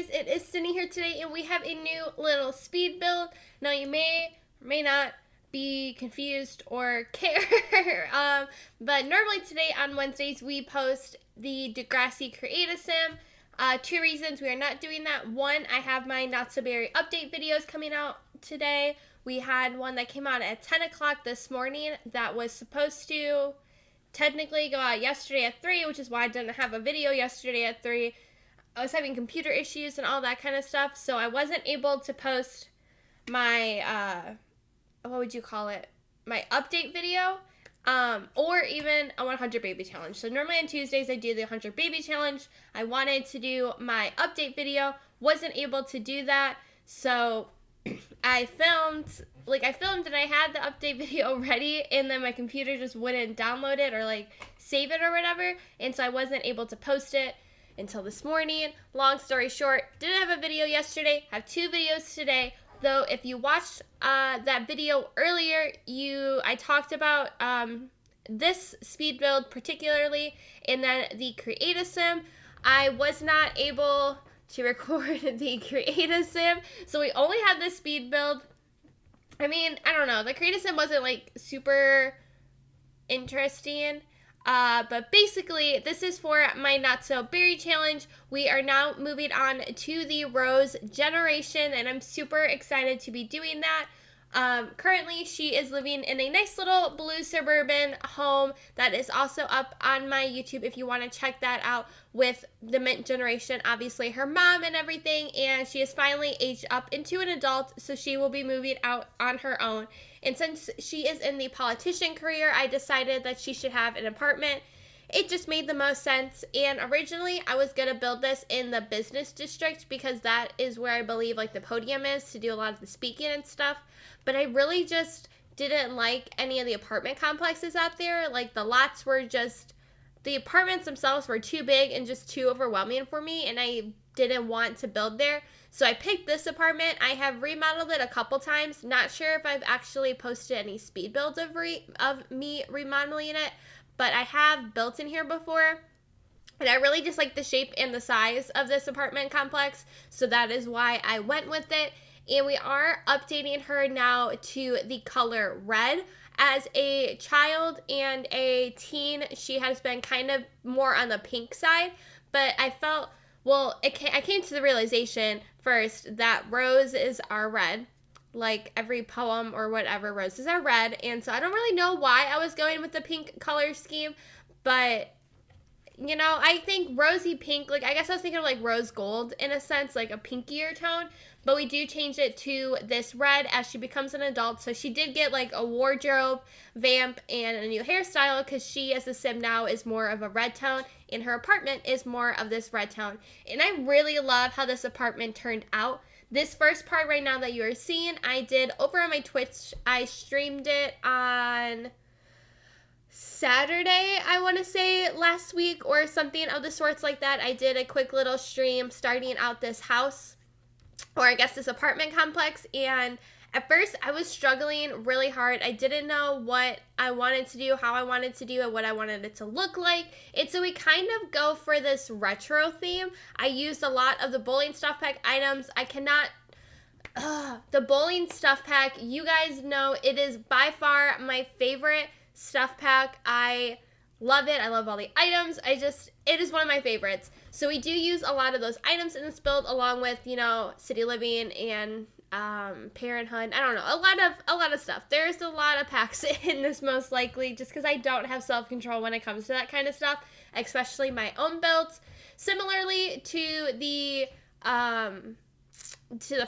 guys, it is Cindy here today, and we have a new little speed build. Now you may or may not be confused or care, but normally today on Wednesdays we post the Degrassi Create a Sim. Two reasons we are not doing that. One, I have my Not So Berry update videos coming out today. We had one that came out at 10 o'clock this morning that was supposed to technically go out yesterday at 3, which is why I didn't have a video yesterday at 3. I was having computer issues and all that kind of stuff, so I wasn't able to post my, what would you call it, my update video, or even a 100 baby challenge. So normally on Tuesdays I do the 100 baby challenge. I wanted to do my update video, wasn't able to do that, so I filmed and I had the update video ready, and then my computer just wouldn't download it or like save it or whatever, and so I wasn't able to post it until this morning. Long story short, didn't have a video yesterday, have 2 videos today. Though if you watched that video earlier, I talked about this speed build particularly, and then the Create a Sim. I was not able to record the Create a Sim, so we only had this speed build. I mean, I don't know, the Create a Sim wasn't like super interesting. But basically, this is for my Not So Berry challenge. We are now moving on to the Rose generation, and I'm super excited to be doing that. Currently, she is living in a nice little blue suburban home that is also up on my YouTube if you want to check that out, with the Mint generation, obviously her mom and everything, and she has finally aged up into an adult, so she will be moving out on her own. And since she is in the politician career, I decided that she should have an apartment. It just made the most sense, and originally I was going to build this in the business district because that is where I believe like the podium is to do a lot of the speaking and stuff, but I really just didn't like any of the apartment complexes out there. Like the lots were just, the apartments themselves were too big and just too overwhelming for me, and I didn't want to build there. So I picked this apartment. I have remodeled it a couple times. Not sure if I've actually posted any speed builds of me remodeling it, but I have built in here before, and I really just like the shape and the size of this apartment complex, so that is why I went with it. And we are updating her now to the color red. As a child and a teen, she has been kind of more on the pink side, but I felt, well, I came to the realization first that roses are red. Like every poem or whatever, roses are red, and so I don't really know why I was going with the pink color scheme, but you know, I think rosy pink, like I guess I was thinking of like rose gold in a sense, like a pinkier tone, but we do change it to this red as she becomes an adult. So she did get like a wardrobe, vamp, and a new hairstyle because she, as a sim now, is more of a red tone, and her apartment is more of this red tone. And I really love how this apartment turned out. This first part right now that you are seeing, I did over on my Twitch. I streamed it on Saturday, I want to say, last week or something of the sorts like that. I did a quick little stream starting out this house, or I guess this apartment complex, and at first I was struggling really hard. I didn't know what I wanted to do, how I wanted to do it, what I wanted it to look like, and so we kind of go for this retro theme. I used a lot of the bowling stuff pack items. I cannot, the bowling stuff pack, you guys know it is by far my favorite stuff pack. I love it. I love all the items. It is one of my favorites. So we do use a lot of those items in this build, along with, you know, city living and parenthood. I don't know, a lot of stuff. There's a lot of packs in this, most likely, just because I don't have self-control when it comes to that kind of stuff, especially my own builds. Similarly to the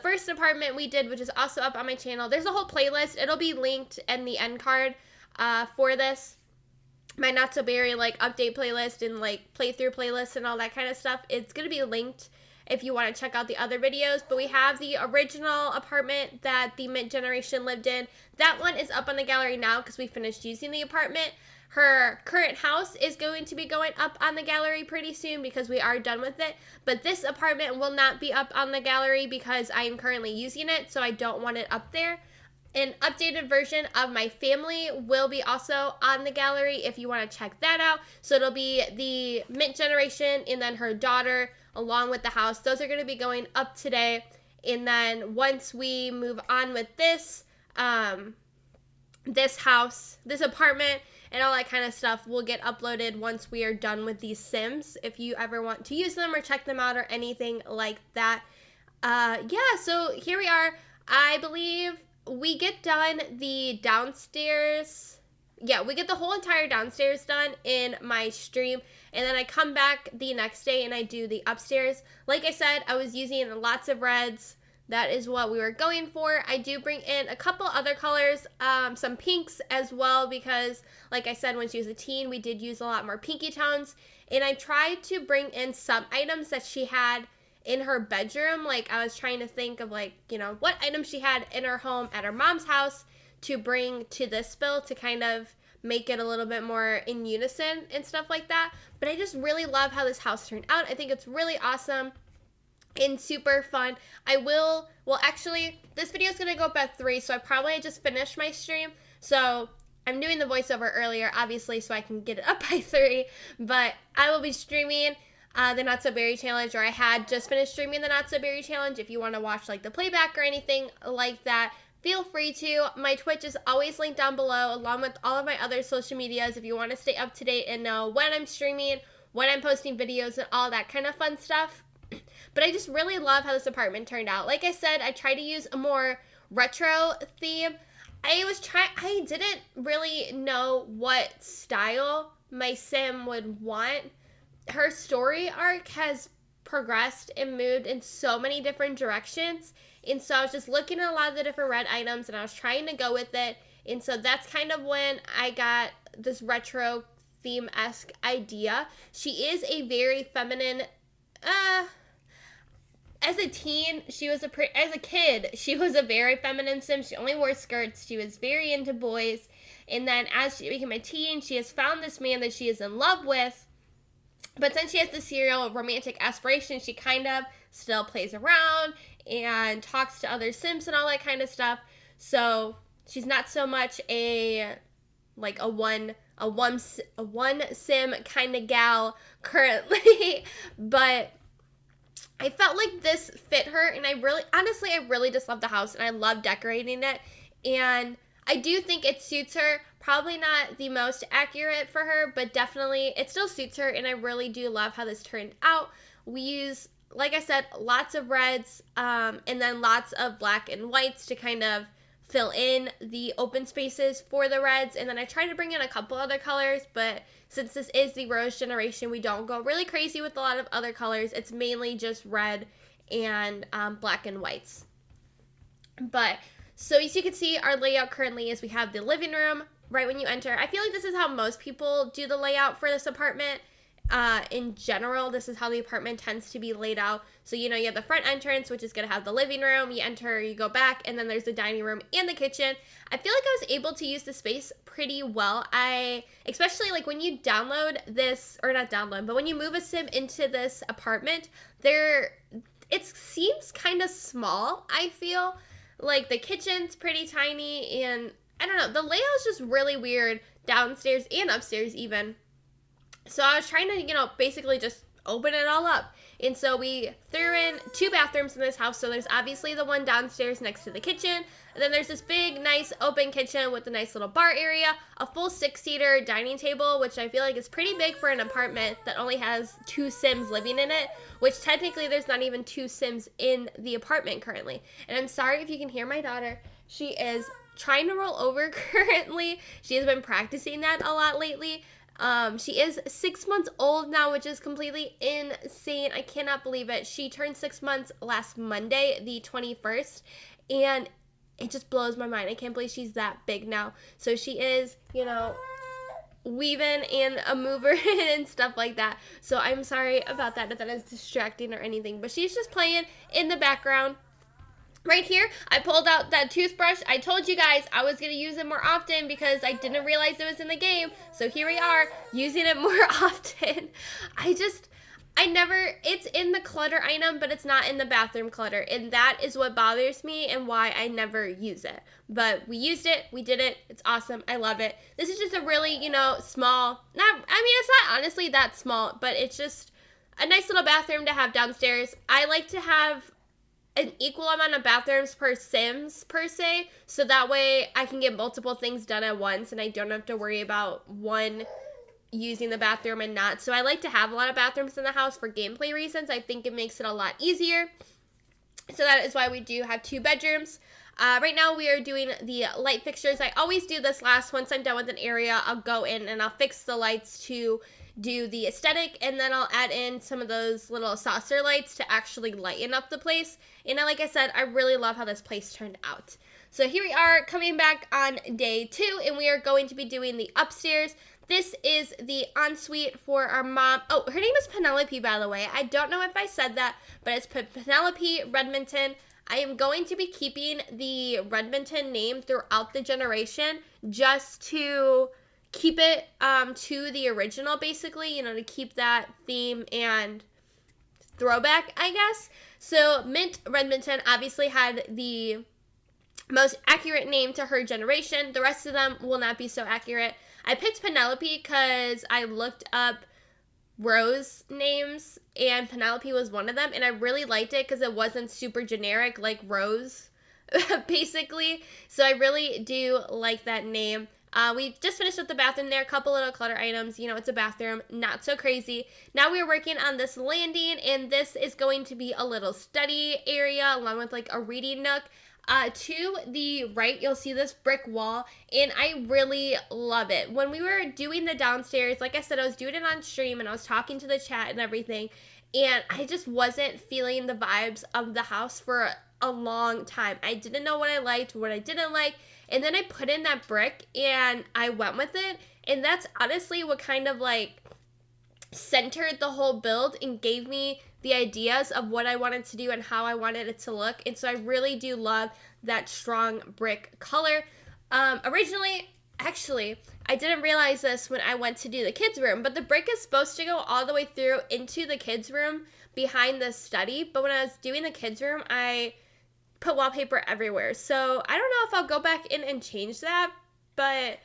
first apartment we did, which is also up on my channel, there's a whole playlist. It'll be linked in the end card for this. My Not So Berry like update playlist and like playthrough playlist and all that kind of stuff. It's going to be linked if you want to check out the other videos. But we have the original apartment that the Mint generation lived in. That one is up on the gallery now because we finished using the apartment. Her current house is going to be going up on the gallery pretty soon because we are done with it. But this apartment will not be up on the gallery because I am currently using it, so I don't want it up there. An updated version of my family will be also on the gallery if you want to check that out. So it'll be the Mint generation and then her daughter along with the house. Those are going to be going up today. And then once we move on with this, this house, this apartment, and all that kind of stuff will get uploaded once we are done with these Sims. If you ever want to use them or check them out or anything like that. Yeah, so here we are. I believe we get done the downstairs. Yeah, we get the whole entire downstairs done in my stream, and then I come back the next day and I do the upstairs. Like I said, I was using lots of reds. That is what we were going for. I do bring in a couple other colors, some pinks as well, because like I said, when she was a teen, we did use a lot more pinky tones, and I tried to bring in some items that she had in her bedroom. Like, I was trying to think of, like, you know, what items she had in her home at her mom's house to bring to this build to kind of make it a little bit more in unison and stuff like that. But I just really love how this house turned out. I think it's really awesome and super fun. Well, actually, this video is going to go up at 3, so I probably just finished my stream. So I'm doing the voiceover earlier, obviously, so I can get it up by 3. But I will be streaming the Not So Berry Challenge, or I had just finished streaming the Not So Berry Challenge. If you want to watch like the playback or anything like that, feel free to. My Twitch is always linked down below, along with all of my other social medias if you want to stay up to date and know when I'm streaming, when I'm posting videos, and all that kind of fun stuff. But I just really love how this apartment turned out. Like I said, I tried to use a more retro theme. I didn't really know what style my sim would want. Her story arc has progressed and moved in so many different directions. And so I was just looking at a lot of the different red items and I was trying to go with it. And so that's kind of when I got this retro theme-esque idea. She is a very feminine, as a teen, as a kid, she was a very feminine sim. She only wore skirts. She was very into boys. And then as she became a teen, she has found this man that she is in love with. But since she has this serial romantic aspiration, she kind of still plays around and talks to other sims and all that kind of stuff. So she's not so much a one sim kind of gal currently. But I felt like this fit her, and I really just love the house, and I love decorating it, and I do think it suits her. Probably not the most accurate for her, but definitely it still suits her, and I really do love how this turned out. We use, like I said, lots of reds, and then lots of black and whites to kind of fill in the open spaces for the reds, and then I try to bring in a couple other colors, but since this is the Rose generation, we don't go really crazy with a lot of other colors. It's mainly just red and black and whites. But, so as you can see, our layout currently is we have the living room right when you enter. I feel like this is how most people do the layout for this apartment. In general, this is how the apartment tends to be laid out. So, you know, you have the front entrance, which is going to have the living room. You enter, you go back, and then there's the dining room and the kitchen. I feel like I was able to use the space pretty well. Especially like when you download this, or not download, but when you move a sim into this apartment, it seems kind of small, I feel. Like the kitchen's pretty tiny, and I don't know, the layout's just really weird downstairs and upstairs even. So I was trying to, you know, basically just open it all up. And so we threw in 2 bathrooms in this house. So there's obviously the one downstairs next to the kitchen. And then there's this big, nice open kitchen with a nice little bar area, a full 6-seater dining table, which I feel like is pretty big for an apartment that only has 2 Sims living in it, which technically there's not even 2 Sims in the apartment currently. And I'm sorry if you can hear my daughter. She is trying to roll over currently. She has been practicing that a lot lately. She is 6 months old now, which is completely insane. I cannot believe it. She turned 6 months last Monday, the 21st, and it just blows my mind. I can't believe she's that big now. So she is, you know, weaving and a mover and stuff like that. So I'm sorry about that, if that is distracting or anything, but she's just playing in the background. Right here, I pulled out that toothbrush. I told you guys I was going to use it more often because I didn't realize it was in the game. So here we are, using it more often. It's in the clutter item, but it's not in the bathroom clutter. And that is what bothers me and why I never use it. But we used it, we did it, it's awesome, I love it. This is just a really, you know, small, it's not honestly that small, but it's just a nice little bathroom to have downstairs. I like to have an equal amount of bathrooms per Sims per se, so that way I can get multiple things done at once and I don't have to worry about one using the bathroom and not. So I like to have a lot of bathrooms in the house for gameplay reasons. I think it makes it a lot easier. So that is why we do have 2 bedrooms. Right now we are doing the light fixtures. I always do this last. Once I'm done with an area, I'll go in and I'll fix the lights to do the aesthetic, and then I'll add in some of those little saucer lights to actually lighten up the place. And like I said, I really love how this place turned out. So here we are coming back on day 2, and we are going to be doing the upstairs. This is the ensuite for our mom. Oh, her name is Penelope, by the way. I don't know if I said that, but it's Penelope Redmonton. I am going to be keeping the Redmonton name throughout the generation just to keep it to the original, basically, you know, to keep that theme and throwback, I guess. So Mint Redmonton obviously had the most accurate name to her generation. The rest of them will not be so accurate. I picked Penelope because I looked up Rose names and Penelope was one of them, and I really liked it because it wasn't super generic like Rose basically. So I really do like that name. We just finished with the bathroom there, a couple little clutter items. You know, it's a bathroom, not so crazy. Now we are working on this landing, and this is going to be a little study area along with like a reading nook. To the right, you'll see this brick wall, and I really love it. When we were doing the downstairs, like I said, I was doing it on stream, and I was talking to the chat and everything, and I just wasn't feeling the vibes of the house for a long time. I didn't know what I liked, what I didn't like, and then I put in that brick, and I went with it, and that's honestly what kind of like centered the whole build and gave me the ideas of what I wanted to do and how I wanted it to look. And so I really do love that strong brick color. Originally, actually, I didn't realize this when I went to do the kids' room, but the brick is supposed to go all the way through into the kids' room behind the study. But when I was doing the kids' room, I put wallpaper everywhere. So I don't know if I'll go back in and change that, but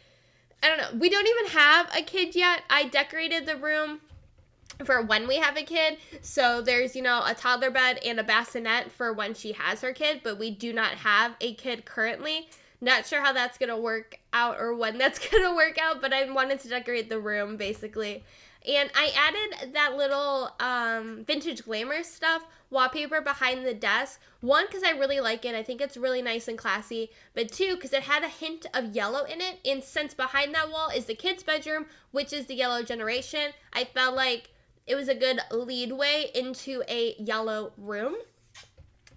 I don't know. We don't even have a kid yet. I decorated the room for when we have a kid. So there's, you know, a toddler bed and a bassinet for when she has her kid, but we do not have a kid currently. Not sure how that's going to work out or when that's going to work out, but I wanted to decorate the room basically. And I added that little vintage glamour stuff wallpaper behind the desk. 1, because I really like it. I think it's really nice and classy. But 2, because it had a hint of yellow in it. And since behind that wall is the kids' bedroom, which is the yellow generation, I felt like it was a good leadway into a yellow room.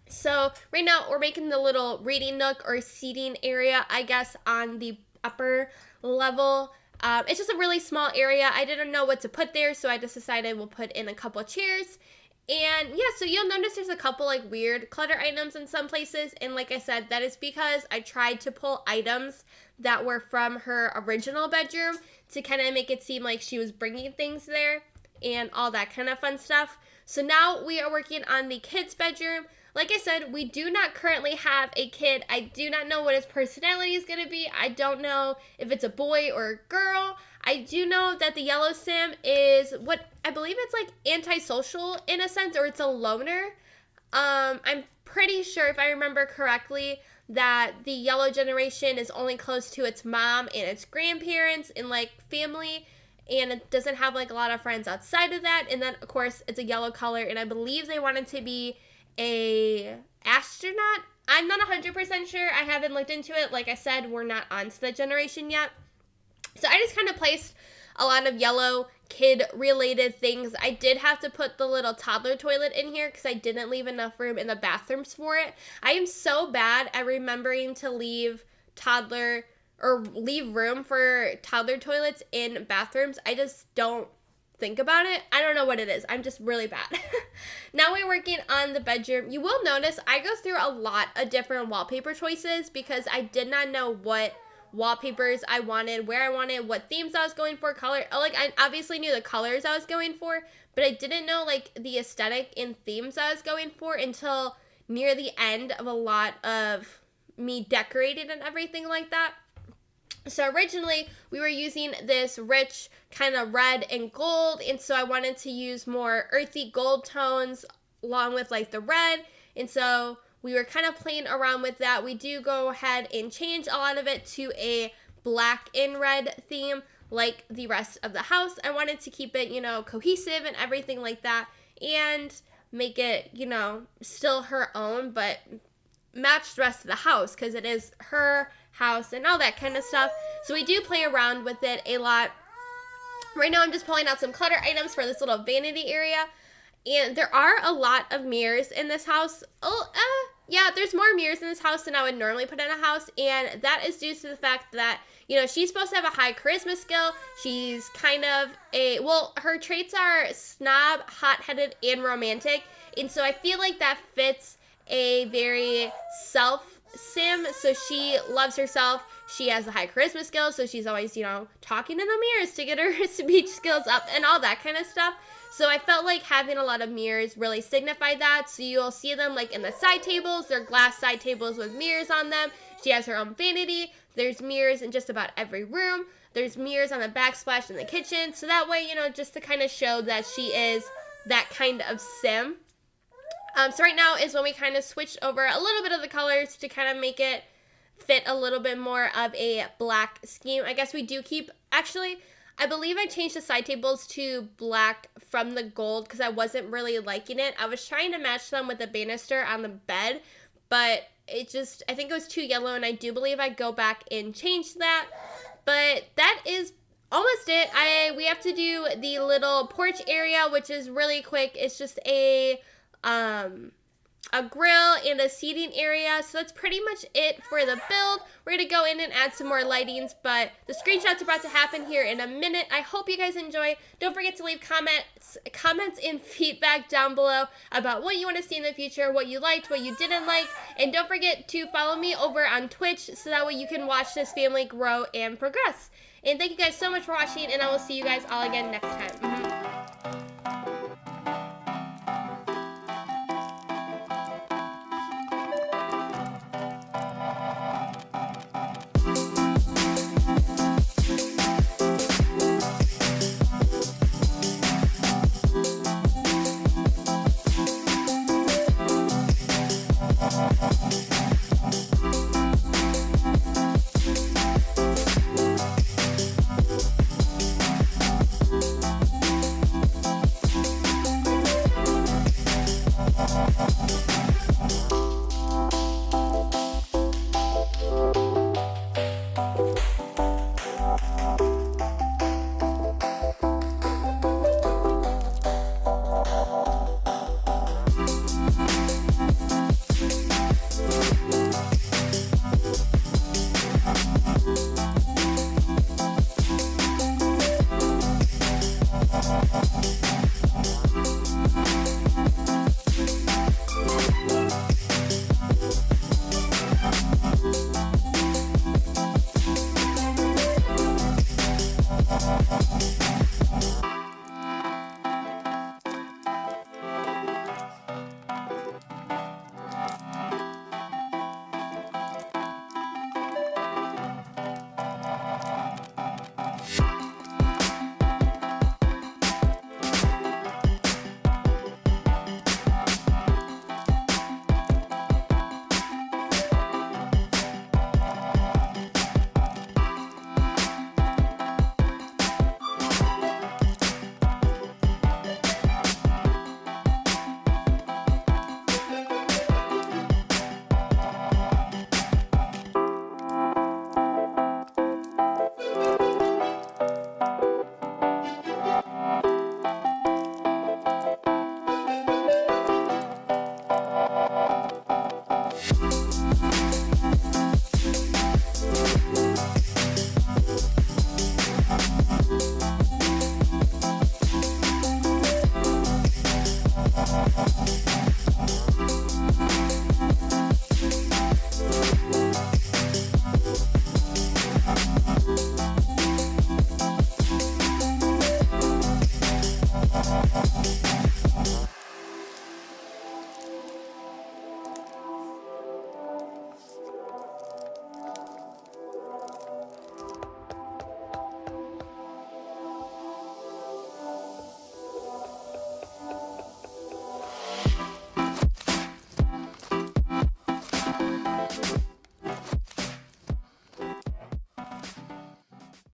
So right now we're making the little reading nook or seating area, I guess, on the upper level. It's just a really small area. I didn't know what to put there, so I just decided we'll put in a couple chairs. And yeah, so you'll notice there's a couple like weird clutter items in some places. And like I said, that is because I tried to pull items that were from her original bedroom to kind of make it seem like she was bringing things there and all that kind of fun stuff. So now we are working on the kids' bedroom. Like I said, we do not currently have a kid. I do not know what his personality is going to be. I don't know if it's a boy or a girl. I do know that the yellow sim is what I believe it's like antisocial in a sense, or it's a loner. I'm pretty sure, if I remember correctly, that the yellow generation is only close to its mom and its grandparents and like family, and it doesn't have like a lot of friends outside of that. And then of course it's a yellow color, and I believe they wanted to be a astronaut. I'm not 100% sure. I haven't looked into it. Like I said, we're not on to that generation yet. So I just kind of placed a lot of yellow kid related things. I did have to put the little toddler toilet in here because I didn't leave enough room in the bathrooms for it. I am so bad at remembering to leave room for toddler toilets in bathrooms. I just don't think about it. I don't know what it is. I'm just really bad. Now we're working on the bedroom. You will notice I go through a lot of different wallpaper choices because I did not know what wallpapers I wanted, where I wanted, what themes I was going for, color. Like I obviously knew the colors I was going for, but I didn't know like the aesthetic and themes I was going for until near the end of a lot of me decorating and everything like that. So originally we were using this rich kind of red and gold, and so I wanted to use more earthy gold tones along with like the red, and so we were kind of playing around with that. We do go ahead and change a lot of it to a black and red theme like the rest of the house. I wanted to keep it, you know, cohesive and everything like that, and make it, you know, still her own, but match the rest of the house because it is her house and all that kind of stuff. So we do play around with it a lot. Right now I'm just pulling out some clutter items for this little vanity area. And there are a lot of mirrors in this house. Yeah, there's more mirrors in this house than I would normally put in a house. And that is due to the fact that, you know, she's supposed to have a high charisma skill. She's kind of her traits are snob, hot-headed, and romantic. And so I feel like that fits a very self-sim. So she loves herself. She has a high charisma skill. So she's always, you know, talking in the mirrors to get her speech skills up and all that kind of stuff. So I felt like having a lot of mirrors really signified that. So you'll see them like in the side tables. They're glass side tables with mirrors on them. She has her own vanity. There's mirrors in just about every room. There's mirrors on the backsplash in the kitchen. So that way, you know, just to kind of show that she is that kind of sim. So right now is when we kind of switched over a little bit of the colors to kind of make it fit a little bit more of a black scheme. I guess we do keep, actually, I believe I changed the side tables to black from the gold because I wasn't really liking it. I was trying to match them with the banister on the bed, but I think it was too yellow, and I do believe I go back and change that. But that is almost it. We have to do the little porch area, which is really quick. It's just a grill and a seating area. So that's pretty much it for the build. We're going to go in and add some more lightings, but the screenshots are about to happen here in a minute. I hope you guys enjoy. Don't forget to leave comments and feedback down below about what you want to see in the future, what you liked, what you didn't like, and don't forget to follow me over on Twitch so that way you can watch this family grow and progress. And thank you guys so much for watching, and I will see you guys all again next time.